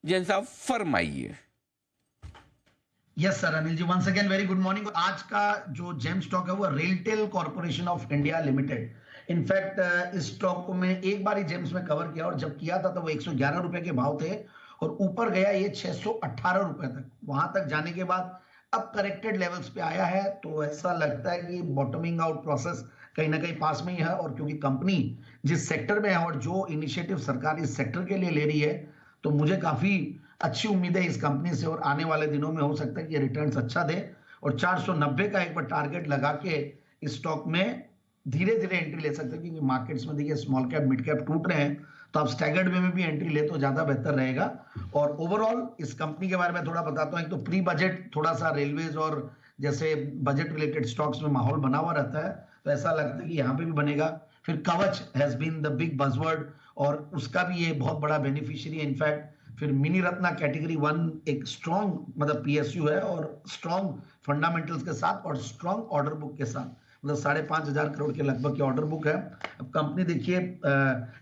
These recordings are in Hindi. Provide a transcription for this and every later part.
जैन साहब फरमाइए। Yes sir, Anil ji, once again very good morning. आज का जो जेम स्टॉक है वो RailTel corporation of India limited. In fact इस स्टॉक को मैं एक बार ही जेम्स में कवर किया, और जब किया था तो वो 111 रुपए के भाव थे और ऊपर गया ये 618 रुपए तक। वहां तक जाने के बाद अब करेक्टेड लेवल्स पे आया है, तो ऐसा लगता है कि बॉटमिंग आउट प्रोसेस कहीं ना कहीं पास में ही है। और क्योंकि कंपनी जिस सेक्टर में है और जो इनिशिएटिव सरकार इस सेक्टर के लिए ले रही है, तो मुझे काफी अच्छी उम्मीद है इस कंपनी से, और आने वाले दिनों में हो सकता है कि ये रिटर्न्स अच्छा दे। और 490 का एक बार टारगेट लगा के इस स्टॉक में धीरे धीरे एंट्री ले सकते हैं, क्योंकि मार्केट्स में देखिए स्मॉल कैप मिड कैप टूट रहे हैं, तो आप स्टैगर्ड वे में भी एंट्री ले तो ज्यादा बेहतर रहेगा। और ओवरऑल इस कंपनी के बारे में थोड़ा बताता हूं। एक तो प्री बजट थोड़ा सा रेलवेज और जैसे बजट रिलेटेड स्टॉक्स में माहौल बना हुआ रहता है, तो ऐसा लगता है कि यहाँ पे भी बनेगा। फिर Kavach has been the big buzzword, और उसका भी ये बहुत बड़ा बेनिफिशियरी है इनफैक्ट। फिर मिनी रत्ना कैटेगरी 1 एक स्ट्रॉन्ग मतलब पीएसयू है, और स्ट्रॉन्ग फंडामेंटल्स के साथ और स्ट्रॉन्ग ऑर्डर बुक के साथ, मतलब 5,500 करोड़ के लगभग की ऑर्डर बुक है। अब कंपनी देखिए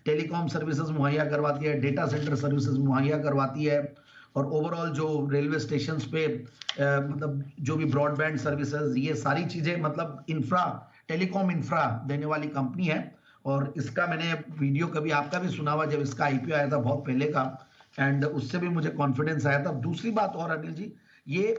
टेलीकॉम सर्विसेज मुहैया करवाती है, डेटा सेंटर सर्विसेज मुहैया करवाती है, और ओवरऑल जो रेलवे स्टेशन पे मतलब जो भी ब्रॉडबैंड सर्विसेज, ये सारी चीजें मतलब इंफ्रा, टेलीकॉम इंफ्रा देने वाली कंपनी है। और इसका मैंने वीडियो कभी आपका भी सुना हुआ जब इसका आईपीओ आया था बहुत पहले का, एंड उससे भी मुझे कॉन्फिडेंस आया था। दूसरी बात और अनिल जी, ये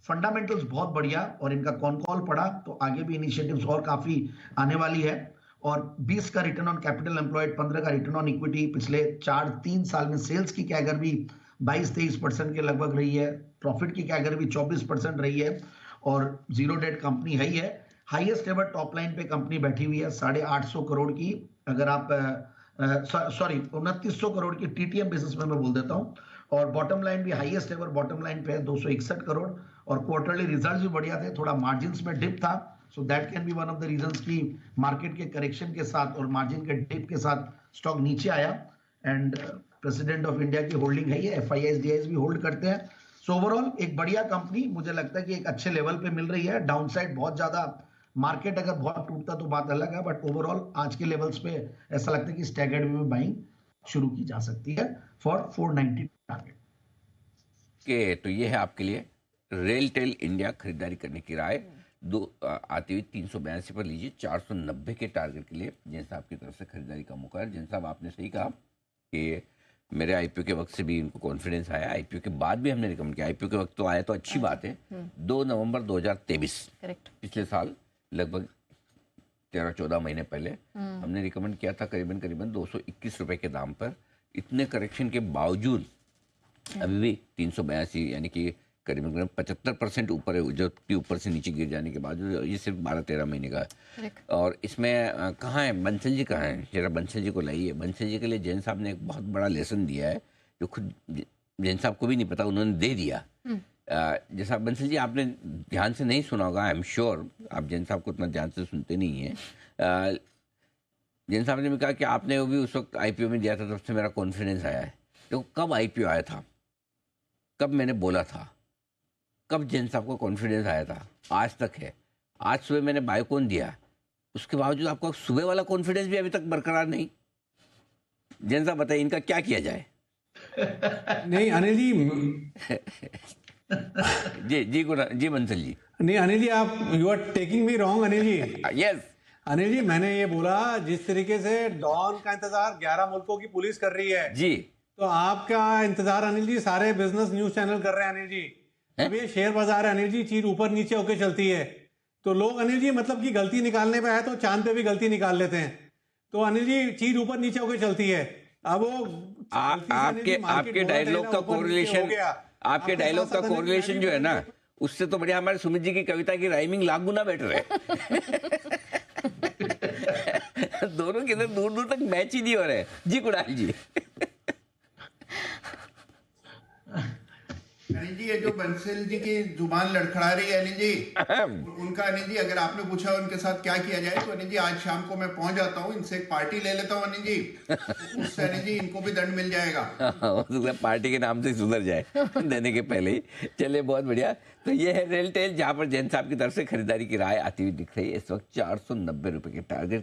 फंडामेंटल्स बहुत बढ़िया, और इनका कॉन कॉल पड़ा तो आगे भी इनिशिएटिव्स और काफी आने वाली है। और 20 का रिटर्न ऑन कैपिटल एम्प्लॉयड, 15 का रिटर्न ऑन इक्विटी, पिछले 4-3 साल में सेल्स की कैगर भी 22-23% के लगभग रही है, प्रॉफिट की कैगर भी 24% रही है, और जीरो डेट कंपनी है ही है। हाईएस्ट एवर टॉप लाइन पे कंपनी बैठी हुई है 850 करोड़ की, अगर आप सॉरी 2900 करोड़ की टीटीएम बेसिस में मैं बोल देता हूं। और बॉटम लाइन भी हाईएस्ट एवर बॉटम लाइन पे है 261 करोड़, और क्वार्टरली रिजल्ट्स भी बढ़िया थे। थोड़ा मार्जिन्स में डिप था, so that can be one of the reasons की मार्केट के करेक्शन के साथ और मार्जिन के डिप के साथ स्टॉक नीचे आया। एंड प्रेसिडेंट ऑफ इंडिया की होल्डिंग है ये, एफआईआईज डीआईज भी होल्ड करते हैं। सो ओवरऑल एक बढ़िया कंपनी मुझे लगता है कि एक अच्छे लेवल पे मिल रही है। डाउनसाइड बहुत ज्यादा, मार्केट अगर बहुत टूटता तो बात अलग है, बट ओवरऑल आज के लेवल्स पे ऐसा लगता है कि स्टैगर्ड में बाइंग शुरू की जा सकती है फॉर 490 टारगेट के तो ये है आपके लिए रेलटेल इंडिया खरीदारी करने की राय। आती हुई 382 पर लीजिए, 490 के टारगेट के लिए जैन साहब की तरफ से खरीदारी का मौका है। जैन साहब आपने सही कहा कि मेरे आईपीओ के वक्त से भी इनको कॉन्फिडेंस आया, आईपीओ के बाद भी हमने रिकमेंड किया। आईपीओ के वक्त तो आया तो अच्छी बात है, 2 नवंबर 2023 पिछले साल, लगभग 13-14 महीने पहले हमने रिकमेंड किया था करीबन 221 रुपए के दाम पर। इतने करेक्शन के बावजूद अभी भी 382 यानी कि करीबन 75% ऊपर है, जो कि ऊपर से नीचे गिर जाने के बाद ये सिर्फ 12-13 महीने का है। और इसमें कहाँ है बंसल जी, कहाँ है? जरा बंसल जी को लाइए। बंसल जी के लिए जैन साहब ने एक बहुत बड़ा लेसन दिया है, जो खुद जैन साहब को भी नहीं पता, उन्होंने दे दिया। जैसा बंसल जी आपने ध्यान से नहीं सुना होगा, आई एम श्योर आप जैन साहब को उतना ध्यान से सुनते नहीं हैं। जैन साहब ने भी कहा कि आपने वो भी उस वक्त आईपीओ में दिया था, तब से मेरा कॉन्फिडेंस आया है। तो कब आईपीओ आया था, कब मैंने बोला था, कब जैन साहब को कॉन्फिडेंस आया था? आज तक है। आज सुबह मैंने बायोकॉन दिया, उसके बावजूद आपका सुबह वाला कॉन्फिडेंस भी अभी तक बरकरार नहीं। जैन साहब बताइए, इनका क्या किया जाए? नहीं अनिल जी जी बंसल जी। नहीं अनिल जी, आप you are taking me wrong Anil ji. Yes Anil ji, मैंने ये बोला जिस तरीके से डॉन का इंतजार 11 मुल्कों की पुलिस कर रही है जी, तो आपका इंतजार अनिल जी सारे बिजनेस न्यूज चैनल कर रहे हैं अनिल जी। अब ये शेयर बाजार है अनिल जी, चीज ऊपर नीचे होके चलती है, तो लोग अनिल जी मतलब कि गलती निकालने पे आए तो चांद पे भी गलती निकाल लेते हैं। तो अनिल जी चीज ऊपर नीचे होके चलती है। अब वो आपके डायलॉग का कोरिलेशन, आपके डायलॉग का कोरिलेशन जो है ना, उससे तो बढ़िया हमारे सुमित जी की कविता की राइमिंग लाख गुना बेटर है। दोनों के अंदर दूर दूर तक मैच ही नहीं हो रहे। जी कुणाल जी। अनिल जी, ये जो बंसल जी की जुबान लड़खड़ा रही है अनिल जी, उनका अनिल जी अगर आपने पूछा उनके साथ क्या किया जाए, तो अनिल जी आज शाम को मैं पहुंच जाता हूँ, इनसे एक पार्टी ले लेता हूँ अनिल जी, उससे अनिल जी इनको भी दंड मिल जाएगा। पार्टी के नाम से सुधर जाए देने के पहले ही। चलिए बहुत बढ़िया। तो ये है रेलटेल, जहां पर जैन साहब की तरफ से खरीदारी की राय आती हुई दिख रही है इस वक्त। 490 रुपए के टारगेट